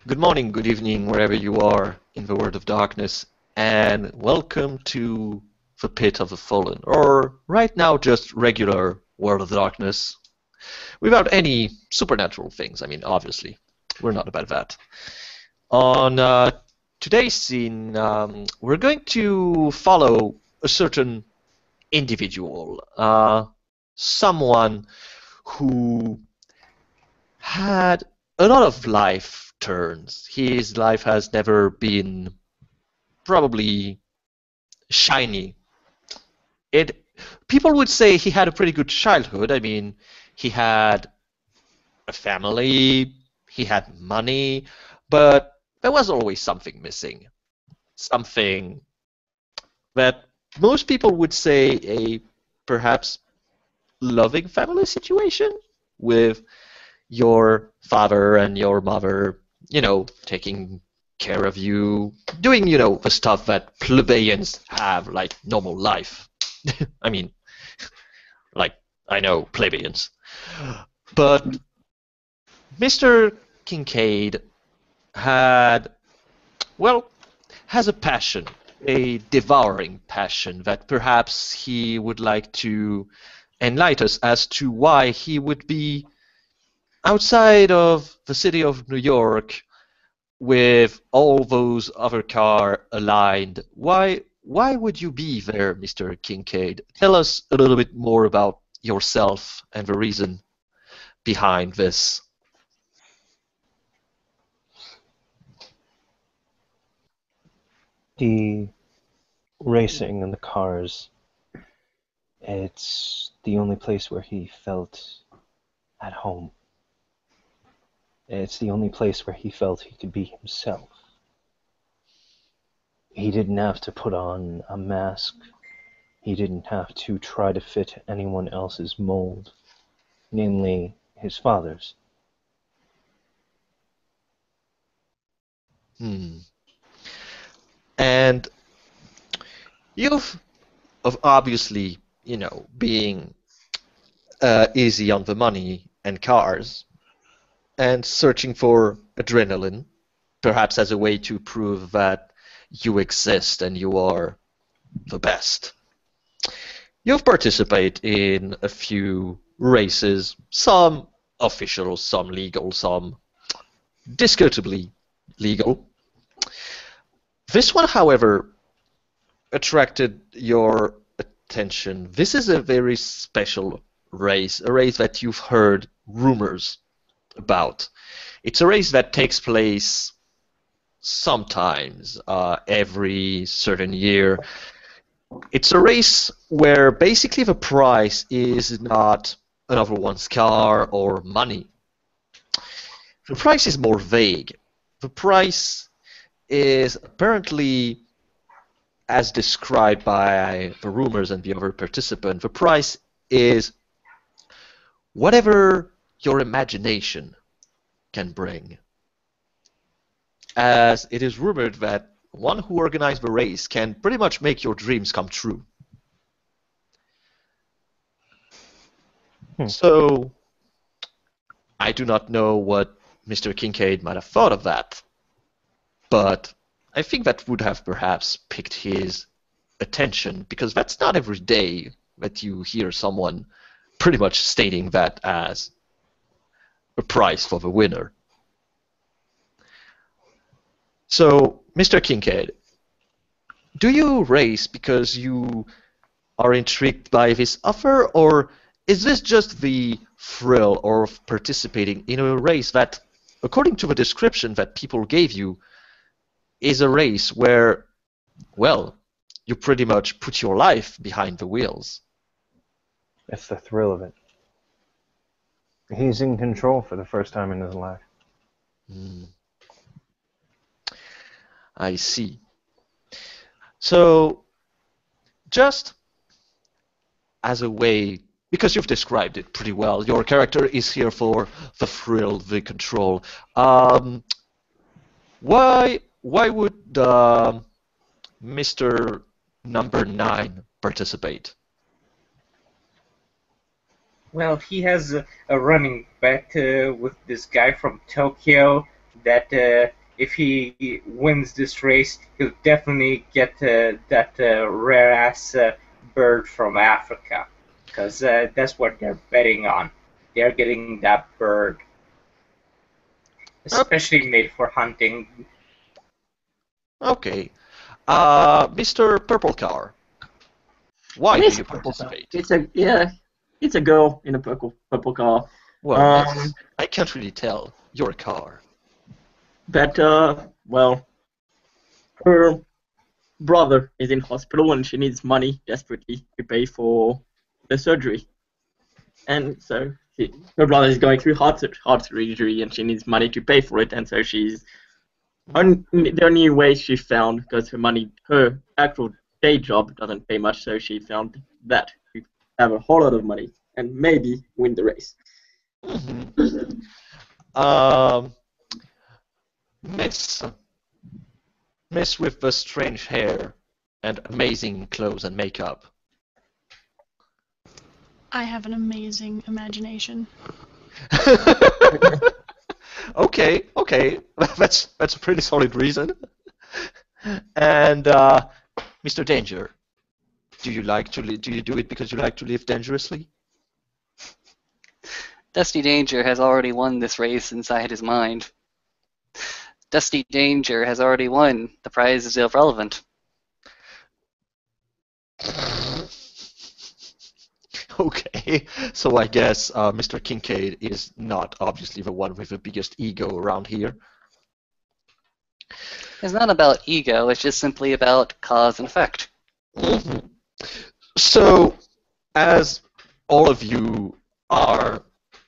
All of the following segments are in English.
Good morning, good evening, wherever you are in the world of darkness, and welcome to the Pit of the Fallen, or right now just regular World of Darkness, without any supernatural things. I mean, obviously, we're not about that. On today's scene, we're going to follow a certain individual, someone who had a lot of life turns. His life has never been probably shiny. It People would say he had a pretty good childhood. I mean, he had a family, he had money, but there was always something missing. Something that most people would say a perhaps loving family situation with your father and your mother, taking care of you, doing, the stuff that plebeians have like normal life. I mean, like, I know plebeians. But Mr. Kincaid had, well, has a passion, a devouring passion that perhaps he would like to enlighten us as to why he would be outside of the city of New York with all those other cars aligned. Why would you be there, Mr. Kincaid? Tell us a little bit more about yourself and the reason behind this. The racing and the cars, it's the only place where he felt at home. It's the only place where he felt he could be himself. He didn't have to put on a mask. He didn't have to try to fit anyone else's mold, namely his father's. Hmm. And you've of obviously, being easy on the money and cars and searching for adrenaline, perhaps as a way to prove that you exist and you are the best. You've participated in a few races, some official, some legal, some discutably legal. This one, however, attracted your attention. This is a very special race, a race that you've heard rumors about. It's a race that takes place sometimes every certain year. It's a race where basically the prize is not another one's car or money. The price is more vague. The price is apparently, as described by the rumors and the other participant, the price is whatever your imagination can bring. As it is rumored that one who organized the race can pretty much make your dreams come true. So, I do not know what Mr. Kincaid might have thought of that, but I think that would have perhaps piqued his attention, because that's not every day that you hear someone pretty much stating that as a prize for the winner. So, Mr. Kincaid, do you race because you are intrigued by this offer, or is this just the thrill of participating in a race that, according to the description that people gave you, is a race where, well, you pretty much put your life behind the wheels? It's the thrill of it. He's in control for the first time in his life. I see. So, just as a way, because you've described it pretty well, your character is here for the thrill, the control. Why would Mr. Number 9 participate? Well, he has a running bet with this guy from Tokyo that if he wins this race, he'll definitely get that rare ass bird from Africa, because that's what they're betting on. They're getting that bird, especially made for hunting. Okay. Mr. Purple Car, why do you participate? It's a girl in a purple car. Well, miss, I can't really tell. You're a car. But well, her brother is in hospital and she needs money desperately to pay for the surgery. And so her brother is going through heart surgery and she needs money to pay for it. And so the only way she found, because her actual day job doesn't pay much, so she found that to have a whole lot of money and maybe win the race. Mm-hmm. Miss with the strange hair and amazing clothes and makeup. I have an amazing imagination. Okay, that's a pretty solid reason. And Mr. Danger, do you do it because you like to live dangerously? Dusty Danger has already won this race inside his mind. Dusty Danger has already won. The prize is irrelevant. Okay, so I guess Mr. Kincaid is not obviously the one with the biggest ego around here. It's not about ego, it's just simply about cause and effect. Mm-hmm. So, as all of you are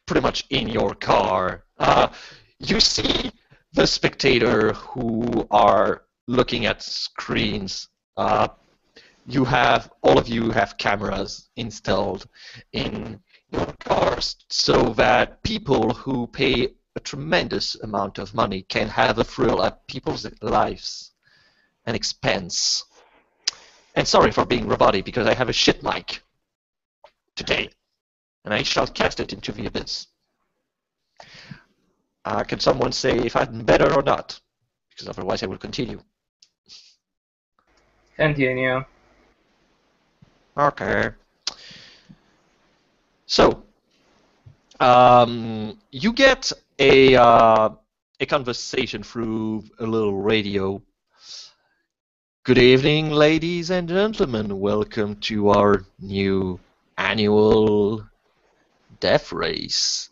pretty much in your car, you see the spectator who are looking at screens. All of you have cameras installed in your cars so that people who pay a tremendous amount of money can have a thrill at people's lives and expense. And sorry for being robotic, because I have a shit mic today, and I shall cast it into the abyss. Can someone say if I'm better or not? Because otherwise I will continue. Continue. Okay. So, you get a conversation through a little radio. Good evening, ladies and gentlemen. Welcome to our new annual death race.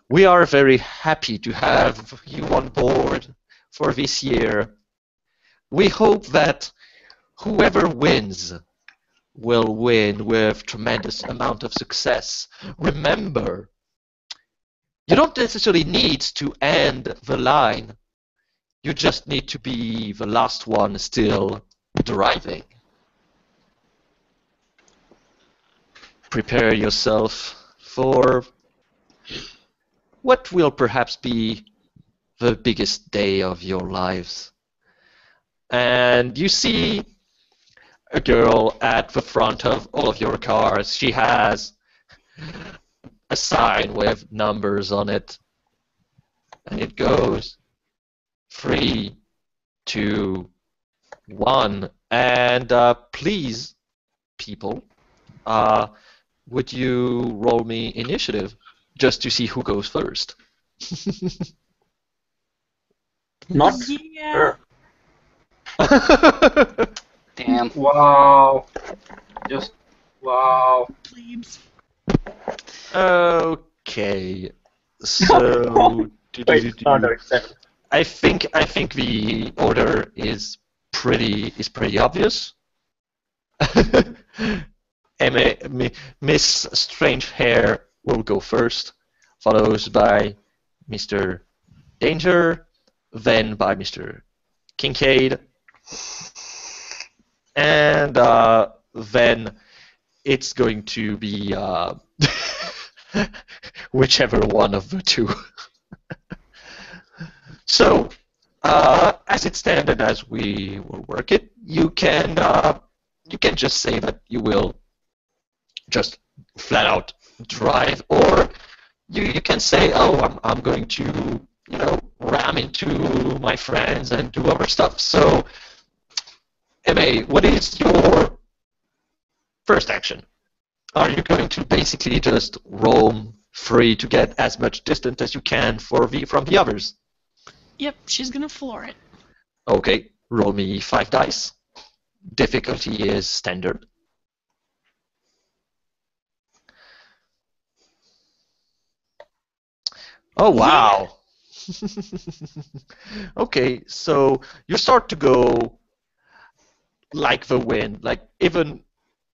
We are very happy to have you on board for this year. We hope that whoever wins will win with tremendous amount of success. Remember, you don't necessarily need to end the line. You just need to be the last one still driving. Prepare yourself for what will perhaps be the biggest day of your lives. And you see a girl at the front of all of your cars. She has a sign with numbers on it, and it goes 3, 2, 1. And please, people, would you roll me initiative just to see who goes first? Not Yeah. Damn. Wow. Just wow. Plebes. Okay. So Wait, no, 7. I think the order is pretty obvious. Miss Strange Hair will go first, followed by Mr. Danger, then by Mr. Kincaid, and then it's going to be whichever one of the two. So, as it stands and as we will work it, you can just say that you will just flat out drive, or you can say, oh, I'm going to ram into my friends and do other stuff. So, MA, what is your first action? Are you going to basically just roam free to get as much distance as you can from the others? Yep, she's gonna floor it. Okay, roll me 5 dice. Difficulty is standard. Oh, wow. Okay, so you start to go like the wind. Like even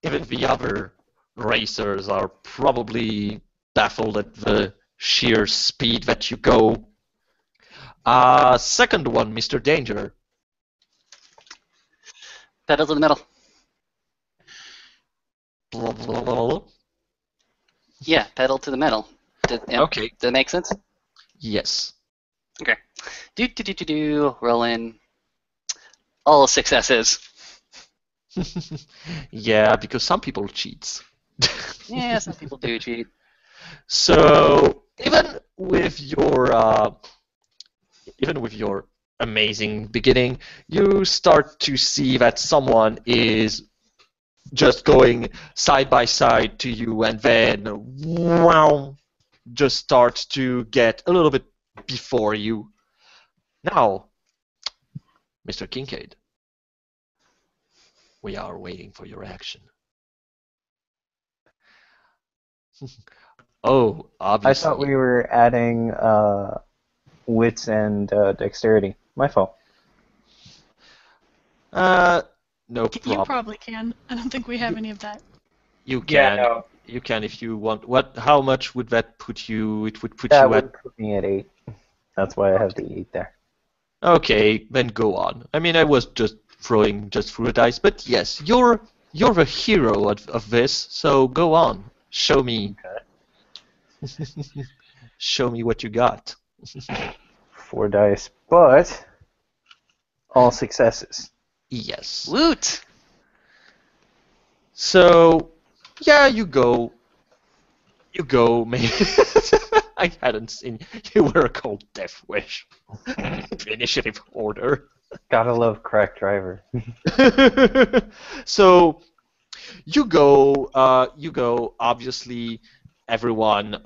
the other racers are probably baffled at the sheer speed that you go. Second one, Mr. Danger. Pedal to the metal. Blah, blah, blah, blah. Yeah, pedal to the metal. Okay. Does that make sense? Yes. Okay. Roll in. All successes. Yeah, because some people cheat. Yeah, some people do cheat. So even with your amazing beginning, you start to see that someone is just going side by side to you, and then wow, just starts to get a little bit before you. Now, Mr. Kincaid, we are waiting for your action. Oh, I obviously. thought we were adding wits and dexterity. My fault. No You problem. probably can. I don't think we have any of that. You Yeah, can. no. You can if you want. What? How much would that put you? It would put That you would at. put me at 8. That's why I have the 8 there. Okay, then go on. I mean, I was just through a dice, but yes, you're the hero of this. So go on. Show me. Show me what you got. 4 dice, but all successes. Yes. Woot! So, yeah, you go. You go, maybe. I hadn't seen you were called Death Wish. Initiative order. Gotta love crack driver. So, you go. Obviously, everyone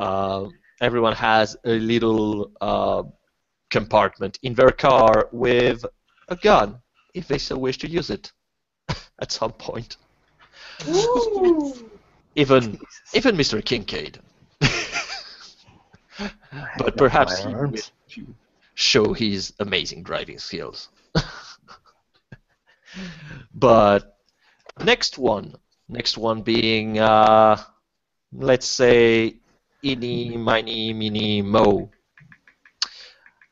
has a little compartment in their car with a gun, if they so wish to use it at some point. Even Mr. Kincaid. But perhaps he will to show his amazing driving skills. But next one being, let's say, Eeny, Miny, Miny, Mo.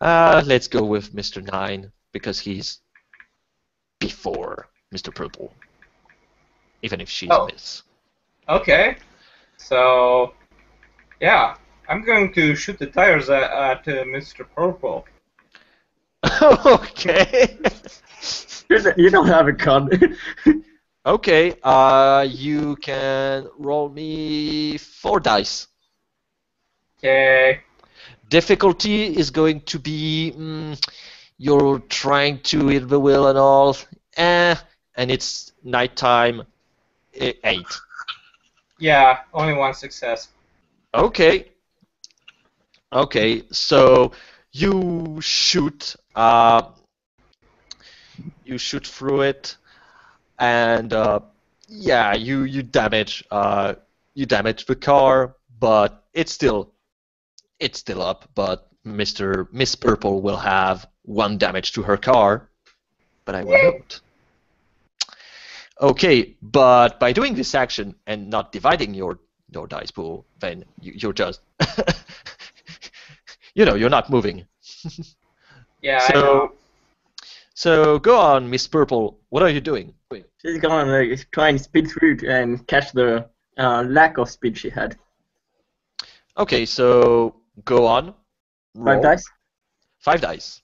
Let's go with Mr. 9, because he's before Mr. Purple, even if she's a miss. Okay. So, yeah, I'm going to shoot the tires at Mr. Purple. Okay. You don't have a gun. Okay, you can roll me 4 dice. Okay. Difficulty is going to be you're trying to hit the wheel and all, and it's nighttime. 8. Yeah, only 1 success. Okay. Okay, so you shoot through it, and yeah, you damage the car, but it's still up. But Miss Purple will have 1 damage to her car, but I will note. Okay, but by doing this action and not dividing your dice pool, then you're just you're not moving. Yeah, I know. So go on, Miss Purple. What are you doing? She's gonna try and speed through and catch the lack of speed she had. Okay, so go on. 5 dice? 5 dice.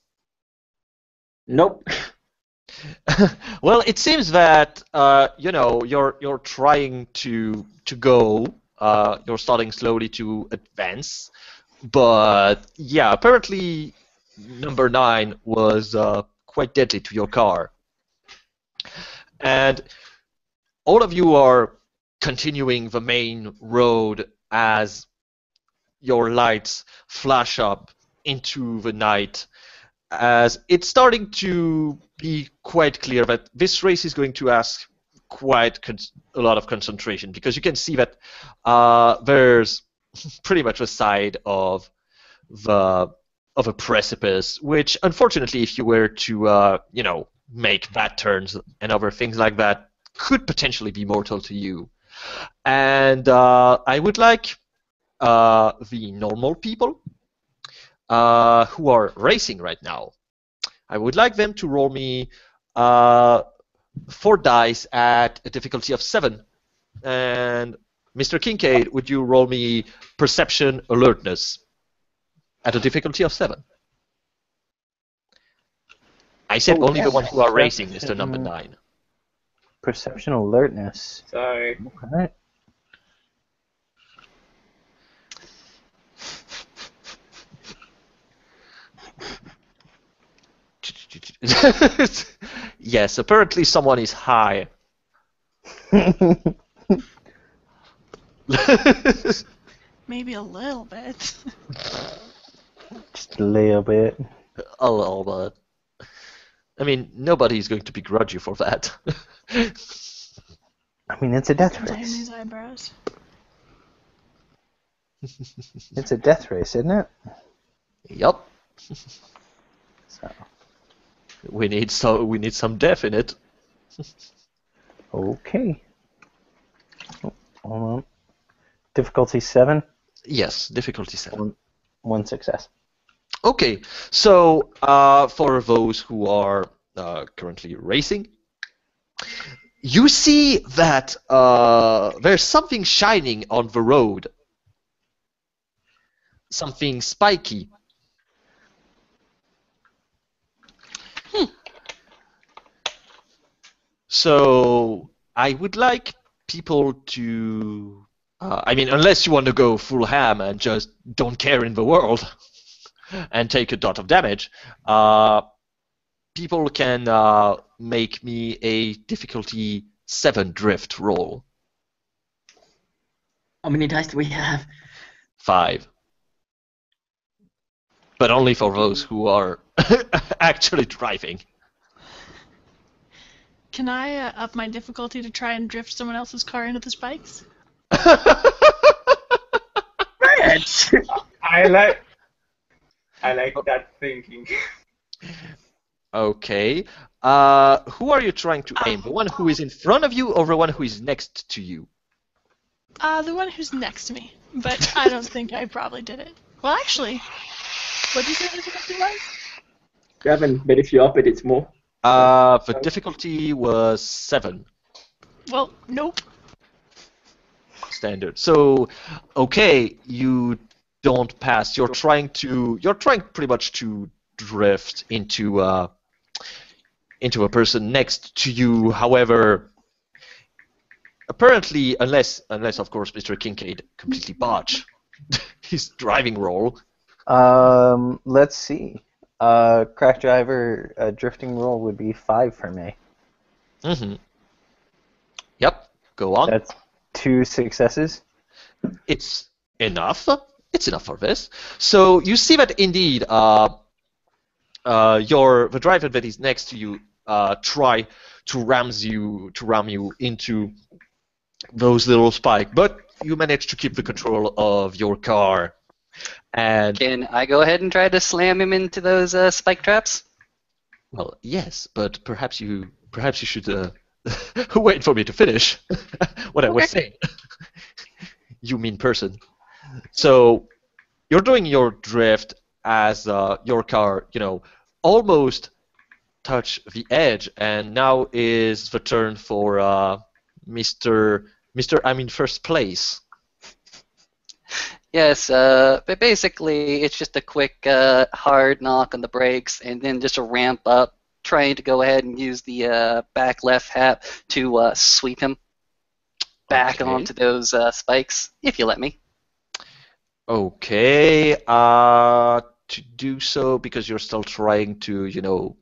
Nope. Well, it seems that you're trying to go. You're starting slowly to advance, but yeah, apparently number 9 was quite deadly to your car. And all of you are continuing the main road as your lights flash up into the night, as it's starting to be quite clear that this race is going to ask quite a lot of concentration, because you can see that there's pretty much a side of a precipice, which unfortunately, if you were to make bad turns and other things like that, could potentially be mortal to you. And I would like the normal people who are racing right now, I would like them to roll me 4 dice at a difficulty of 7. And Mr. Kincaid, would you roll me perception alertness at a difficulty of 7? I said only the ones who are racing, Mr. Number 9. Perception alertness. Sorry. Okay. Yes, apparently someone is high. Maybe a little bit. Just a little bit. A little bit. I mean, nobody's going to begrudge you for that. I mean, it's a death Damn race. these eyebrows. It's a death race, isn't it? Yup. So, We need some death in it. okay. Oh, hold on. Difficulty 7. Yes, difficulty 7. One success. Okay, so for those who are currently racing, you see that there's something shining on the road. Something spiky. So I would like people to, I mean, unless you want to go full ham and just don't care in the world and take a dot of damage, people can make me a difficulty 7 drift roll. How many dice do we have? 5. But only for those who are actually driving. Can I up my difficulty to try and drift someone else's car into the spikes? Rich! I like that thinking. Okay. Who are you trying to aim? The one who is in front of you or the one who is next to you? The one who's next to me. But I don't think I probably did it. Well, actually, what did you say the difficulty was? 7, but if you up it, it's more. The difficulty was 7. Well, nope. Standard. So, okay, you don't pass. You're trying pretty much to drift into a person next to you. However, apparently, unless of course Mr. Kincaid completely botched his driving roll. Let's see. Crack driver drifting roll would be 5 for me. Mm-hmm. Yep. Go on. That's 2 successes. It's enough. It's enough for this. So you see that indeed, the driver that is next to you try to ram you into those little spikes, but you manage to keep the control of your car. And Can I go ahead and try to slam him into those spike traps? well, yes, but perhaps you should wait for me to finish what I was saying. You mean person. So you're doing your drift as your car, almost touch the edge, and now is the turn for Mr. I'm in first place. Yes, but basically it's just a quick hard knock on the brakes and then just a ramp up, trying to go ahead and use the back left hat to sweep him back Okay. onto those spikes, if you let me. Okay, to do so because you're still trying to,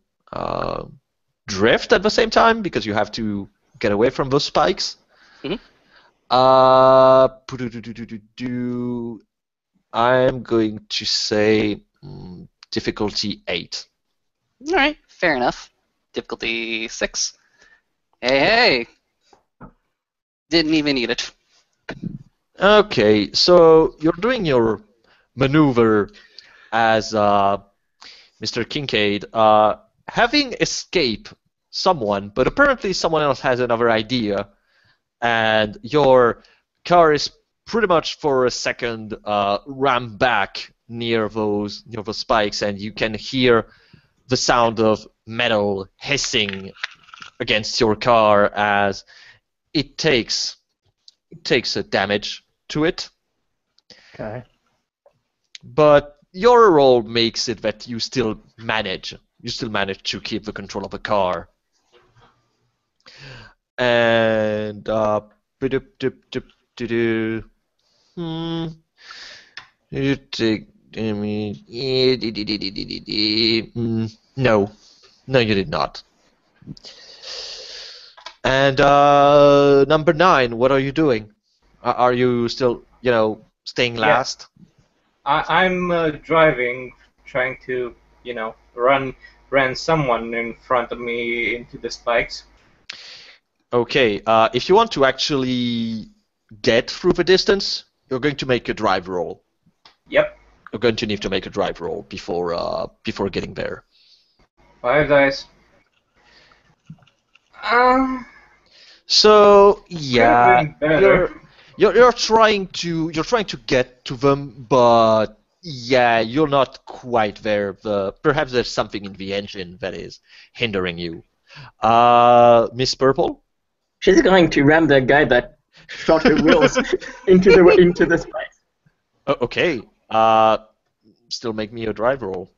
drift at the same time because you have to get away from those spikes. Mhm. I'm going to say difficulty 8. All right, fair enough. Difficulty 6. Hey, didn't even need it. Okay, so you're doing your maneuver as Mr. Kincaid, having escaped someone, but apparently someone else has another idea, and your car is pretty much for a second rammed back near those spikes, and you can hear the sound of metal hissing against your car as it takes a damage to it. Okay. But your role makes it that you still manage to keep the control of the car. And you take no, you did not. And number 9, what are you doing? Are you still, staying last? I'm driving, trying to, run someone in front of me into the spikes. Okay, if you want to actually get through the distance, you're going to make a drive roll. Yep. You're going to need to make a drive roll before getting there. 5 dice. So yeah, Could've been better. you're trying to get to them, but yeah, you're not quite there. Perhaps there's something in the engine that is hindering you. Miss Purple? She's going to ram the guy that shot her wheels into the spikes. Okay. Still make me a drive roll.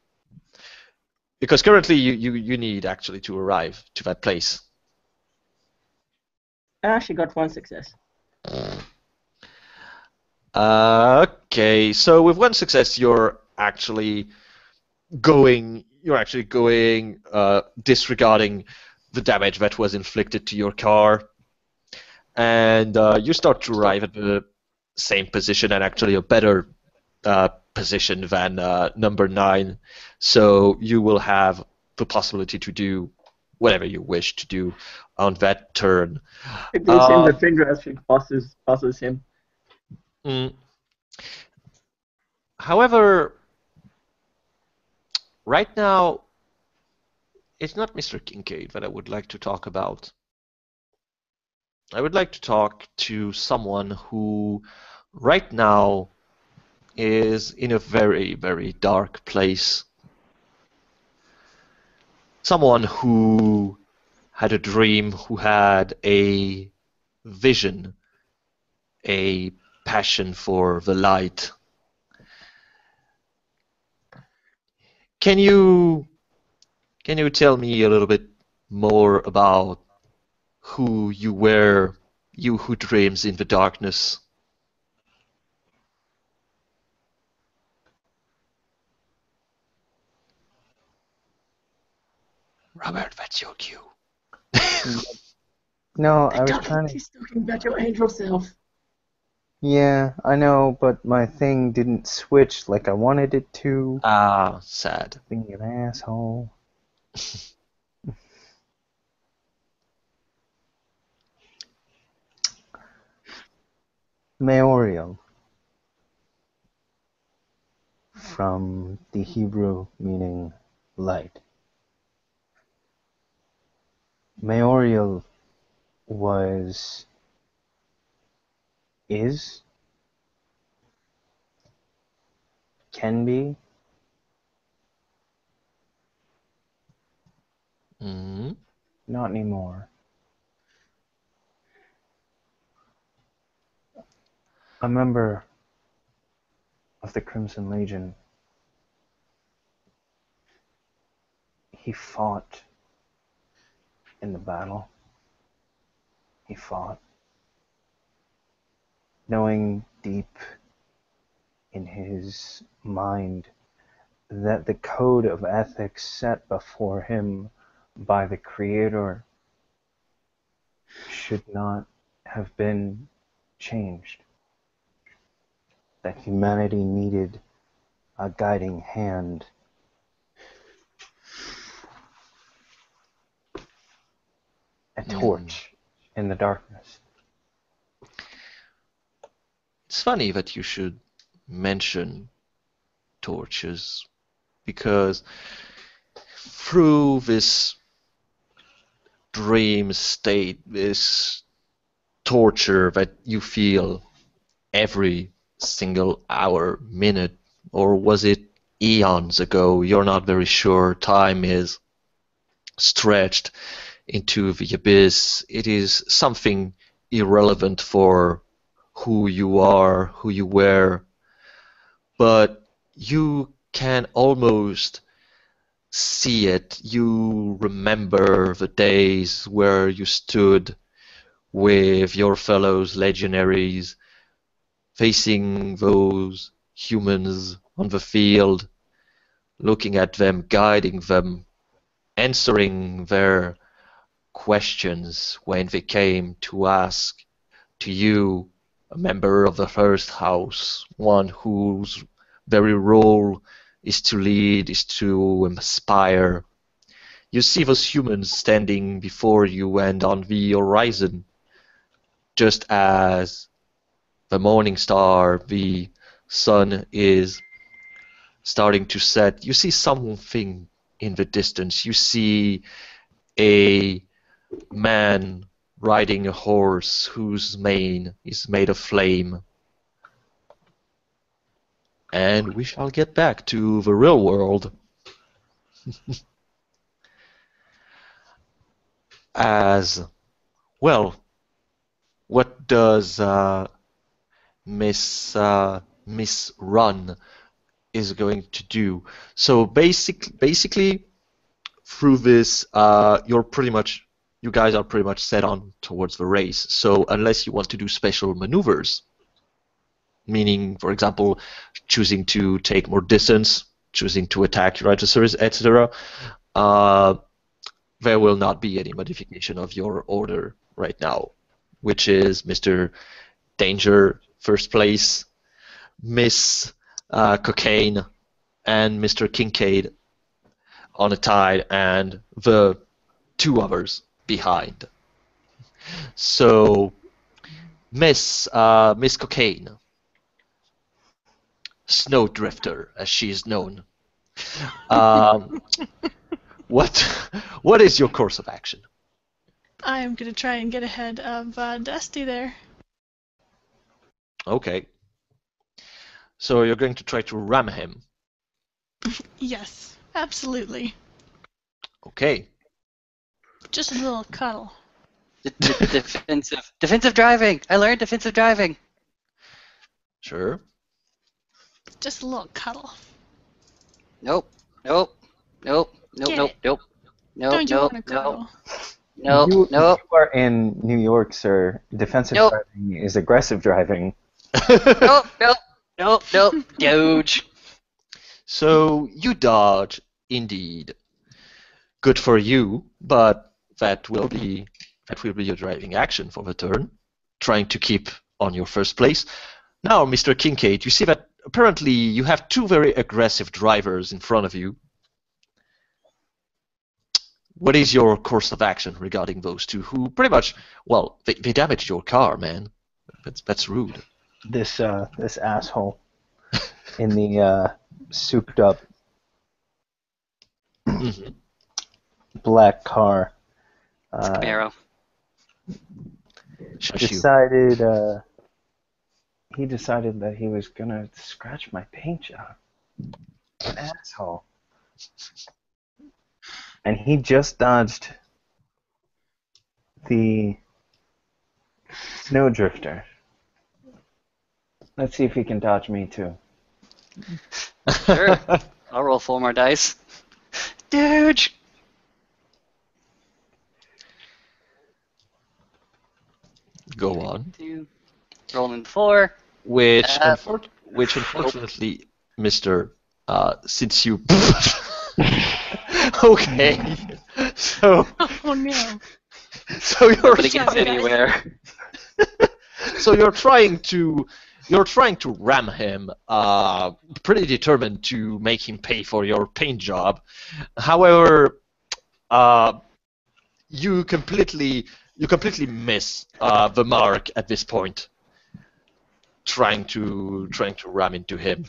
Because currently you need actually to arrive to that place. She got 1 success. Okay, so with 1 success, you're actually going, disregarding the damage that was inflicted to your car, and you start to arrive at the same position and actually a better position than number 9. So you will have the possibility to do whatever you wish to do on that turn. It gives him the finger as she passes him. However, right now, it's not Mr. Kincaid that I would like to talk about. I would like to talk to someone who, right now, is in a very, very dark place. Someone who had a dream, who had a vision, a passion for the light. Can you tell me a little bit more about who you were, you who dreams in the darkness? Robert, that's your cue. No, I was trying to. He's talking about your angel self. Yeah, I know, but my thing didn't switch like I wanted it to. Ah, sad. Being an asshole. Maorial. From the Hebrew meaning light. Maorial is, can be, not anymore. A member of the Crimson Legion. He fought in the battle. He fought, knowing deep in his mind that the code of ethics set before him by the Creator should not have been changed. That humanity needed a guiding hand. A torch in the darkness. It's funny that you should mention torches, because through this dream state, this torture that you feel every single hour, minute, or was it eons ago? You're not very sure. Time is stretched into the abyss. It is something irrelevant for who you are, who you were, but you can almost see it. You remember the days where you stood with your fellows legionaries, facing those humans on the field, looking at them, guiding them, answering their questions when they came to ask to you, a member of the first house, one whose very role is to lead, is to inspire. You see those humans standing before you and on the horizon, just as the morning star, the sun is starting to set. You see something in the distance. You see a man riding a horse whose mane is made of flame. And we shall get back to the real world. As well, what does Miss Run is going to do? So basically, through this, you guys are pretty much set on towards the race. So unless you want to do special maneuvers, meaning, for example, choosing to take more distance, choosing to attack your adversaries, etc., there will not be any modification of your order right now, which is Mr. Danger, first place, Miss Cocaine, and Mr. Kincaid on a tie, and the two others behind. So, Miss Cocaine, Snowdrifter, as she is known. What is your course of action? I am going to try and get ahead of Dusty there. Okay. So you're going to try to ram him. Yes, absolutely. Okay. Just a little cuddle. Defensive driving. I learned defensive driving. Sure. Just a little cuddle. Nope. Get it. Don't you want to cuddle? You are in New York, sir. Defensive driving is aggressive driving. Nope. Doge. So you dodge, indeed. Good for you, but that will be your driving action for the turn, trying to keep on your first place. Now, Mr. Kincaid, you see that apparently you have two very aggressive drivers in front of you. What is your course of action regarding those two who pretty much, well, they damaged your car, man. That's rude. This asshole in the souped up black car Camaro. decided he decided that he was gonna scratch my paint job. An asshole. And he just dodged the Snowdrifter. Let's see if he can dodge me too. Sure. I'll roll 4 more dice. Doge. Go on. Rolling 4. Which unfortunately, Mr. since you. Okay. So Oh no. so you're Nobody Sorry, gets guys. anywhere. so you're trying to ram him, pretty determined to make him pay for your paint job. However, you completely miss the mark at this point, trying to ram into him.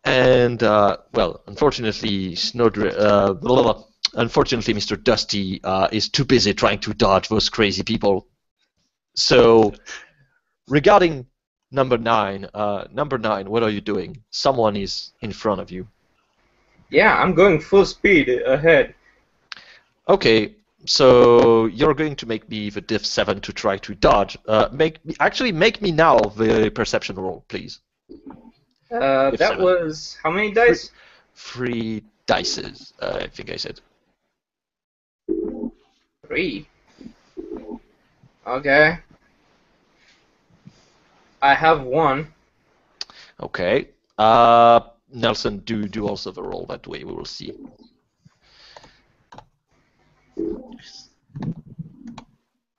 And well, unfortunately, unfortunately, Mr. Dusty is too busy trying to dodge those crazy people. So, regarding number 9, what are you doing? Someone is in front of you. Yeah, I'm going full speed ahead. Okay, so you're going to make me the diff 7 to try to dodge. Make me now the perception roll, please. That 7. was how many dice? 3 dices, I think I said. 3. Okay. I have 1. Okay. Nelson, do also the roll that way. We will see.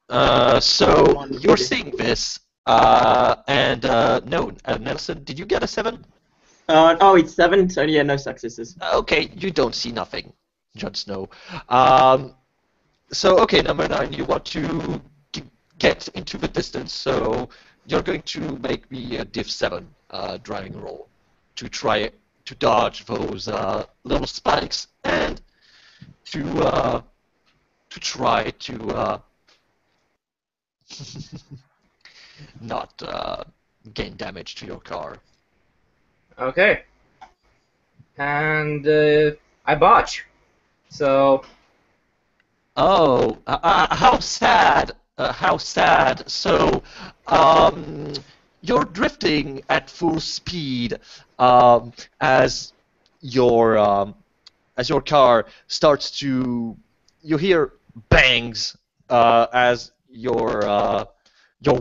So you're seeing this, and no, Nelson, did you get a 7? Oh, it's 7, so yeah, no successes. Okay, you don't see nothing, Jon Snow. So okay, number 9, you want to get into the distance, so you're going to make me a diff 7 driving roll to try to dodge those little spikes and to try to not gain damage to your car. Okay. And I botch. So Oh, how sad! How sad. So, you're drifting at full speed as your car starts to. You hear bangs as your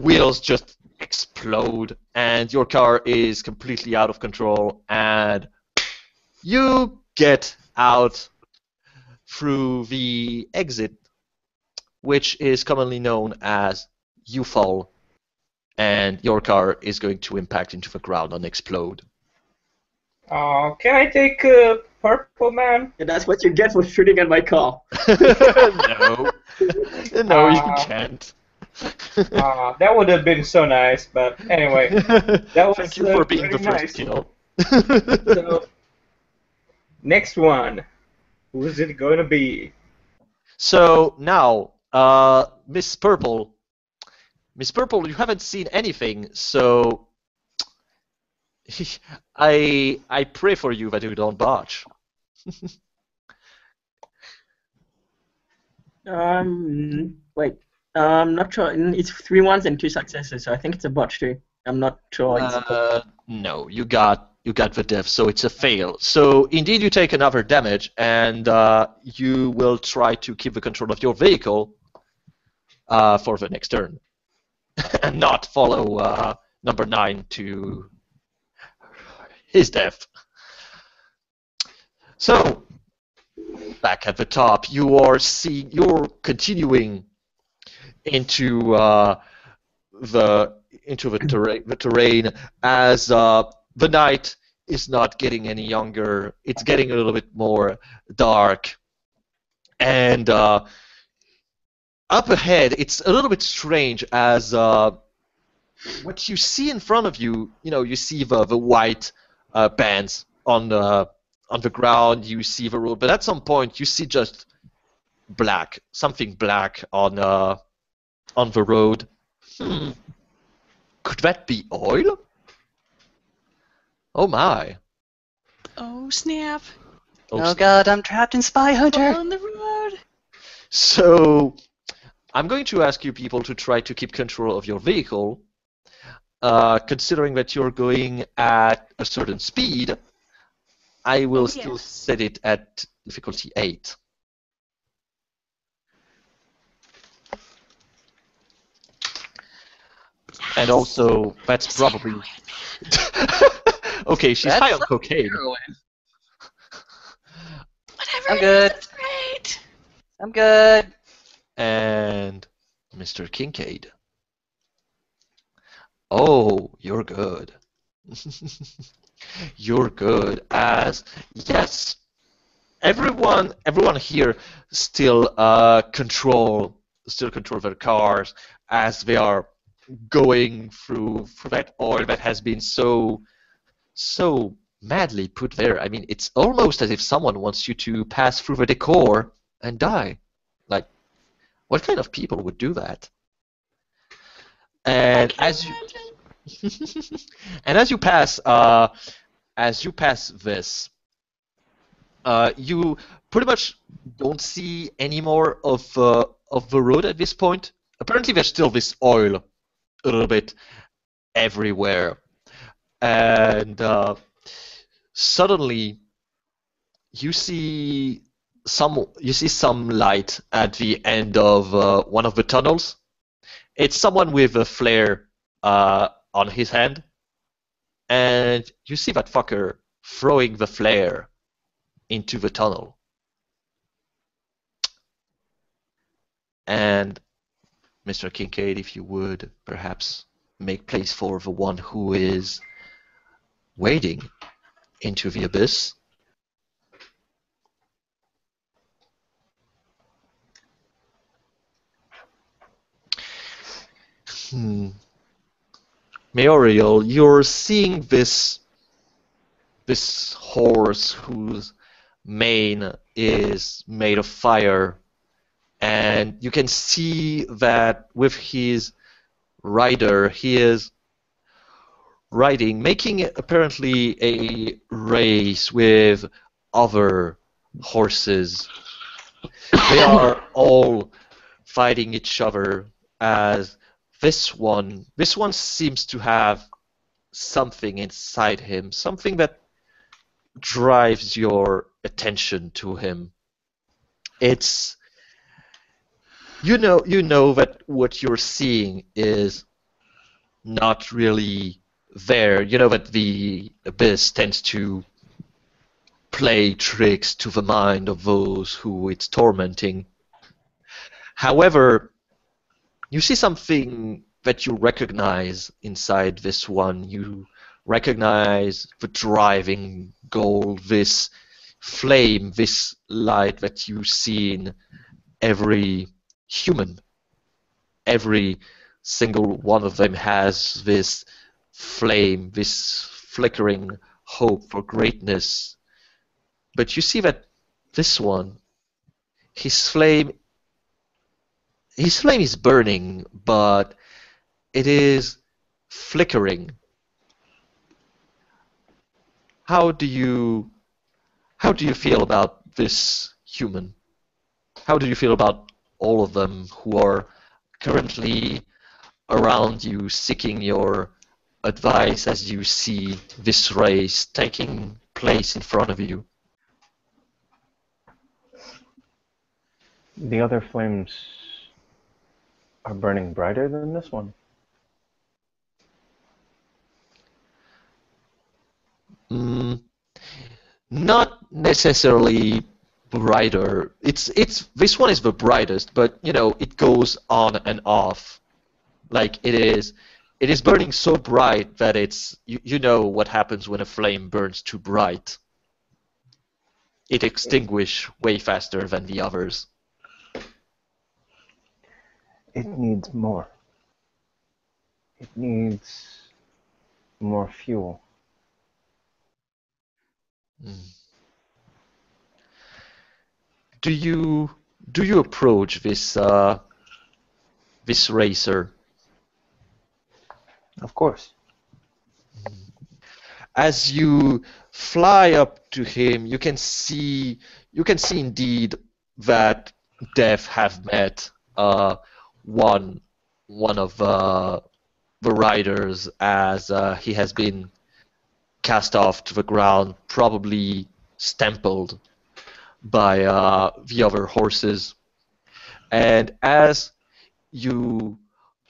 wheels just explode, and your car is completely out of control, and you get out through the exit, which is commonly known as U-fall, and your car is going to impact into the ground and explode. can I take Purple Man? Yeah, that's what you get for shooting at my car. No, no, you can't. That would have been so nice, but anyway. That was Thank you for being the pretty first nice. kill. So, next one. Who is it going to be? So now, Miss Purple, you haven't seen anything, so I pray for you that you don't botch. Wait. I'm not sure. It's 3 ones and 2 successes, so I think it's a botch too. I'm not sure. No, you got the diff, so it's a fail. So indeed, you take another damage, and you will try to keep the control of your vehicle for the next turn, and not follow number 9 to his death. So back at the top, you're continuing into the terrain as the night is not getting any younger. It's getting a little bit more dark, and up ahead, it's a little bit strange as what you see in front of you. You know, you see the white bands on the ground. You see the road, but at some point, you see just black, something black on the road. Could that be oil? Oh my. Oh snap! Oh god, I'm trapped in Spy Hunter! On the road. So, I'm going to ask you people to try to keep control of your vehicle, considering that you're going at a certain speed. I will still set it at difficulty 8. And also, that's probably... Okay, she's That's high on some cocaine. heroin. Whatever I'm it good. is, it's great. I'm good. And Mr. Kincaid. Oh, you're good. You're good as yes. Everyone here still control their cars as they are going through that oil that has been so madly put there. I mean, it's almost as if someone wants you to pass through the decor and die. Like, what kind of people would do that? And I as can you imagine. and as you pass this, you pretty much don't see any more of the road at this point. Apparently, there's still this oil a little bit everywhere, and suddenly you see some light at the end of one of the tunnels. It's someone with a flare on his hand, and you see that fucker throwing the flare into the tunnel. And Mr. Kincaid, if you would perhaps make place for the one who is wading into the abyss. Maoriel, you're seeing this horse whose mane is made of fire, and you can see that with his rider, he is making apparently a race with other horses. They are all fighting each other as this one seems to have something inside him, something that drives your attention to him. It's you know that what you're seeing is not really there. You know that the abyss tends to play tricks to the mind of those who it's tormenting. However, you see something that you recognize inside this one. You recognize the driving goal, this flame, this light that you see in every human. Every single one of them has this flame, this flickering hope for greatness. But you see that this one, his flame is burning, but it is flickering. How do you feel about this human? How do you feel about all of them who are currently around you seeking your advice as you see this race taking place in front of you? The other flames are burning brighter than this one. Not necessarily brighter. It's this one is the brightest, but you know it goes on and off. Like it is burning so bright that it's you know what happens when a flame burns too bright. It extinguishes way faster than the others. It needs more. It needs more fuel. Do you approach this this racer? Of course. As you fly up to him, you can see indeed that Death have met one of the riders as he has been cast off to the ground, probably stampled by the other horses. And as you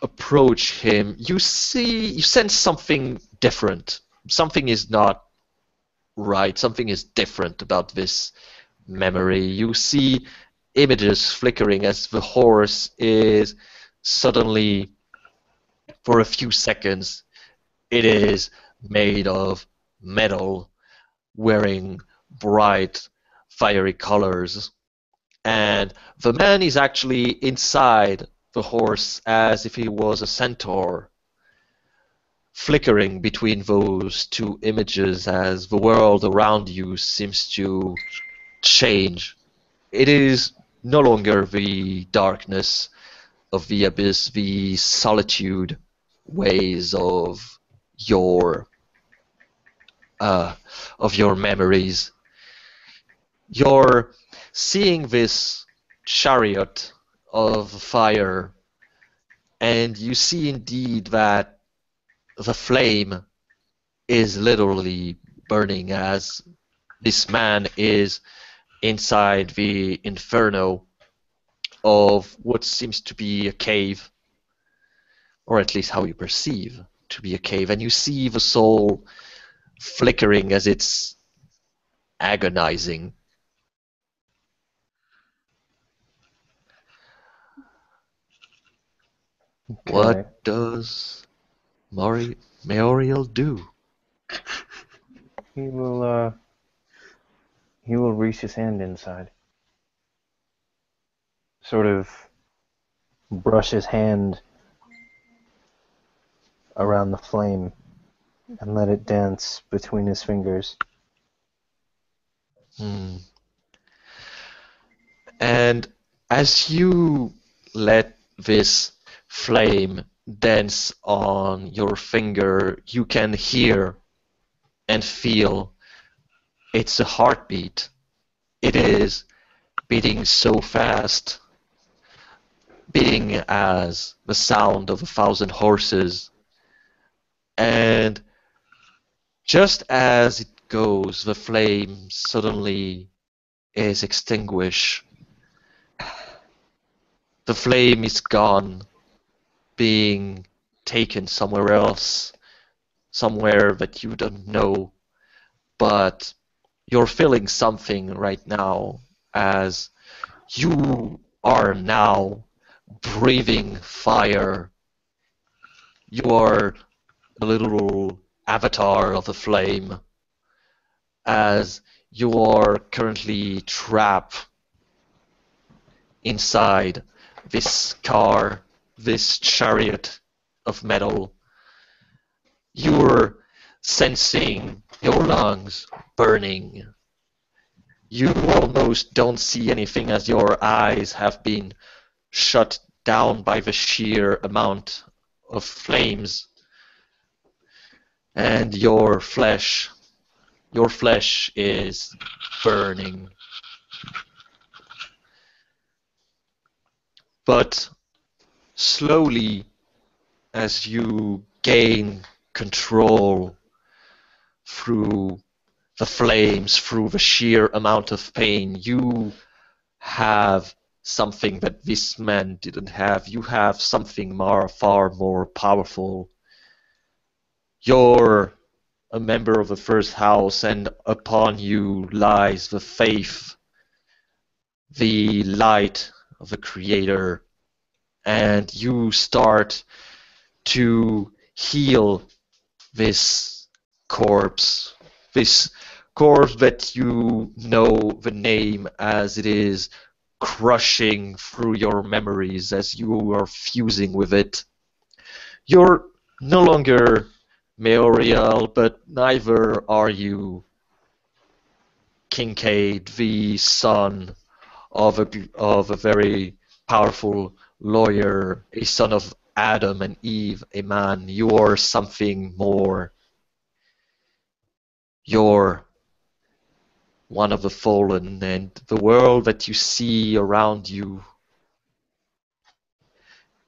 approach him, you sense something different. Something is not right. Something is different about this memory. You see images flickering as the horse is suddenly, for a few seconds, it is made of metal, wearing bright, fiery colors. And the man is actually inside the horse as if he was a centaur, flickering between those two images as the world around you seems to change. It is no longer the darkness of the abyss, the solitude ways your of your memories. You're seeing this chariot of fire, and you see indeed that the flame is literally burning as this man is inside the inferno of what seems to be a cave, or at least how you perceive to be a cave, and you see the soul flickering as it's agonizing. Okay. What does Maoriel do? He will reach his hand inside. Sort of brush his hand around the flame and let it dance between his fingers. And as you let this flame dance on your finger, you can hear and feel it's a heartbeat. It is beating so fast, beating as the sound of 1,000 horses. And just as it goes, the flame suddenly is extinguished. The flame is gone, being taken somewhere else, somewhere that you don't know, but you're feeling something right now as you are now breathing fire. You are a literal avatar of the flame, as you are currently trapped inside this car, this chariot of metal. You're sensing your lungs burning. You almost don't see anything as your eyes have been shut down by the sheer amount of flames. And your flesh is burning. But slowly, as you gain control through the flames, through the sheer amount of pain, you have something that this man didn't have. You have something far more powerful. You're a member of the first house, and upon you lies the faith, the light of the Creator, and you start to heal this corpse that you know the name as it is crushing through your memories as you are fusing with it. You're no longer Maoriel, but neither are you Kincaid, the son of a very powerful lawyer, a son of Adam and Eve, a man. You are something more. You're one of the fallen, and the world that you see around you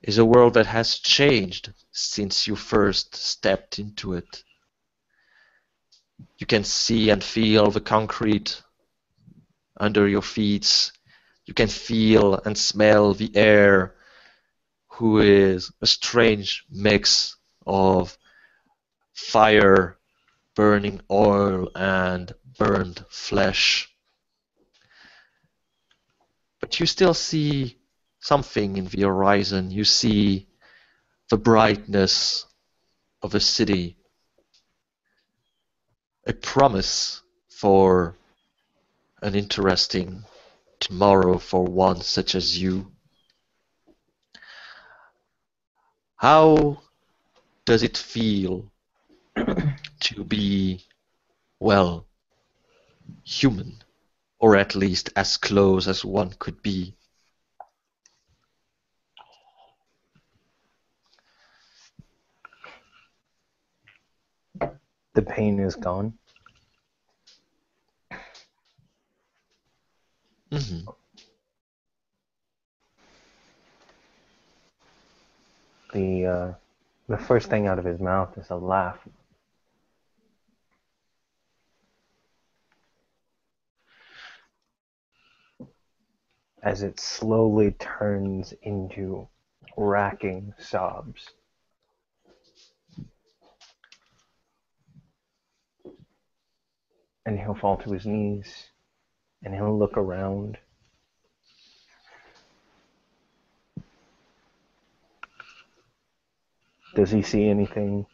is a world that has changed since you first stepped into it. You can see and feel the concrete under your feet. You can feel and smell the air, who is a strange mix of fire burning oil and burned flesh. But you still see something in the horizon. You see the brightness of a city, a promise for an interesting tomorrow for one such as you. How does it feel to be, well, human, or at least as close as one could be? The pain is gone. Mhm. The first thing out of his mouth is a laugh. As it slowly turns into racking sobs. And he'll fall to his knees, and he'll look around. Does he see anything?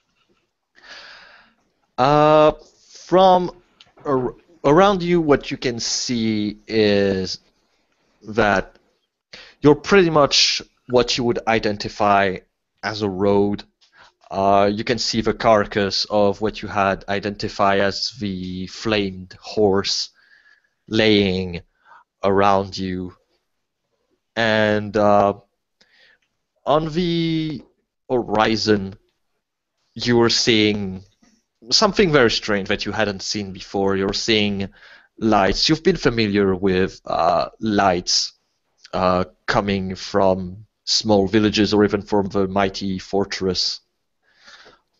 From around you, what you can see is that you're pretty much what you would identify as a road. You can see the carcass of what you had identified as the flamed horse laying around you. And on the horizon, you were seeing something very strange that you hadn't seen before. You're seeing lights. You've been familiar with lights coming from small villages or even from the mighty fortress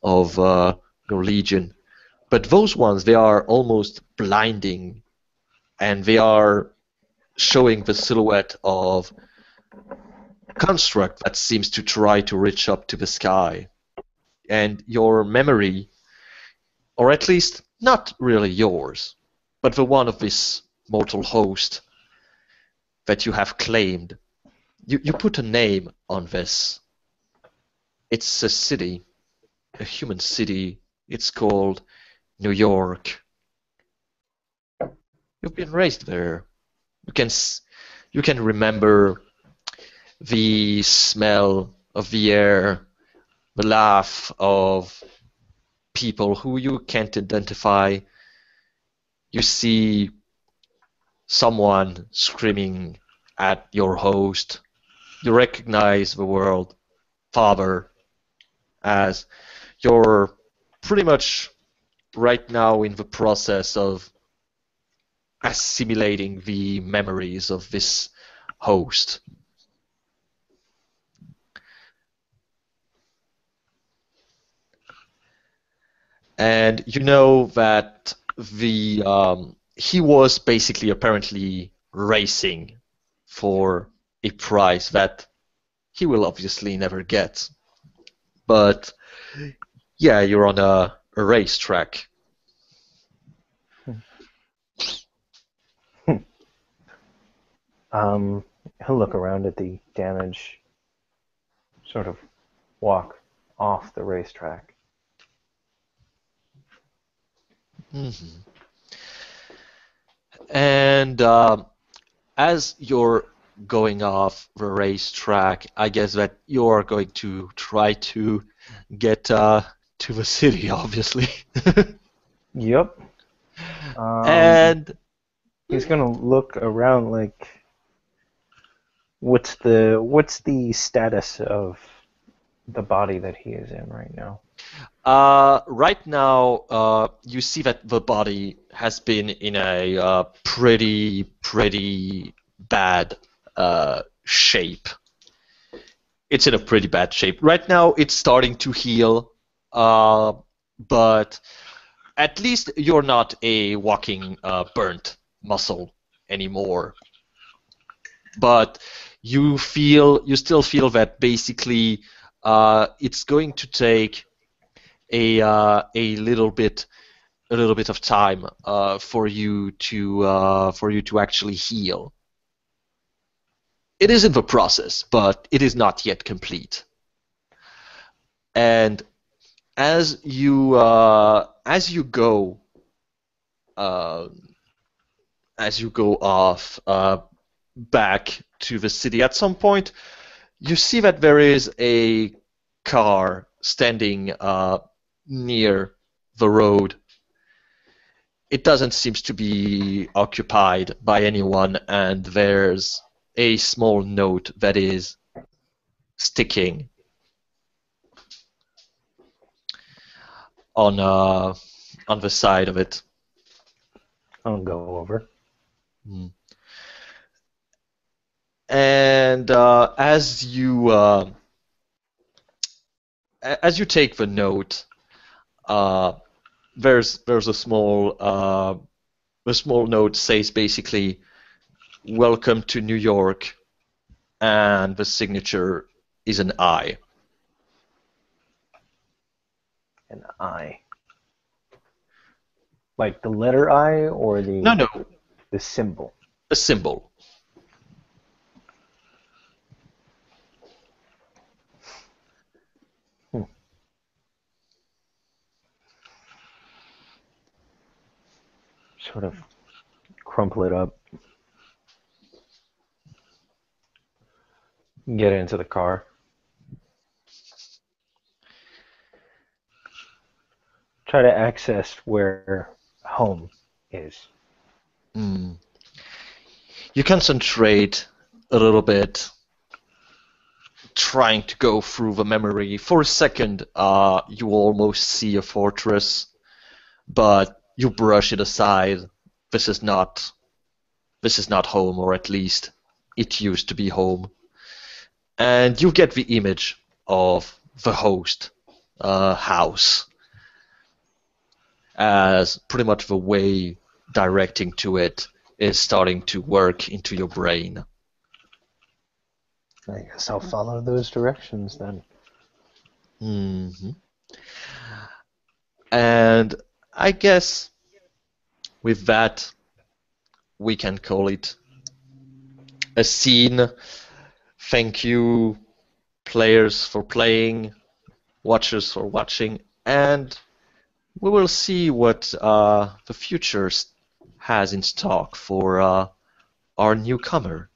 of your legion. But those ones, they are almost blinding, and they are showing the silhouette of a construct that seems to try to reach up to the sky. And your memory, or at least not really yours, but the one of this mortal host that you have claimed, you put a name on this. It's a city, a human city. It's called New York. You've been raised there. You can remember the smell of the air, the laugh of people who you can't identify. You see someone screaming at your host. You recognize the word father, as you're pretty much right now in the process of assimilating the memories of this host. And you know that he was basically apparently racing for a prize that he will obviously never get. But yeah, you're on a racetrack. He'll look around at the damage, sort of walk off the racetrack. Mm-hmm. And as you're going off the racetrack, I guess that you're going to try to get to the city, obviously. Yep. And he's gonna look around like, what's the status of the body that he is in right now? right now, you see that the body has been in a pretty bad shape. It's in a pretty bad shape. Right now, it's starting to heal, but at least you're not a walking burnt muscle anymore. But you still feel that basically it's going to take a little bit a little bit of time for you to actually heal. It is in the process, but it is not yet complete. And as you go off back to the city, at some point you see that there is a car standing near the road. It doesn't seem to be occupied by anyone, and there's a small note that is sticking on the side of it. I'll go over. And as you take the note, there's a small note says basically, "Welcome to New York," and the signature is an I. An I. Like the letter I or the No, the symbol? a symbol. Sort of crumple it up. Get into the car. Try to access where home is. You concentrate a little bit, trying to go through the memory. For a second, you almost see a fortress, but you brush it aside. This is not home, or at least it used to be home. And you get the image of the host house as pretty much the way directing to it is starting to work into your brain. I guess I'll follow those directions then. And I guess with that, we can call it a scene. Thank you, players, for playing, watchers for watching, and we will see what the future has in stock for our newcomer.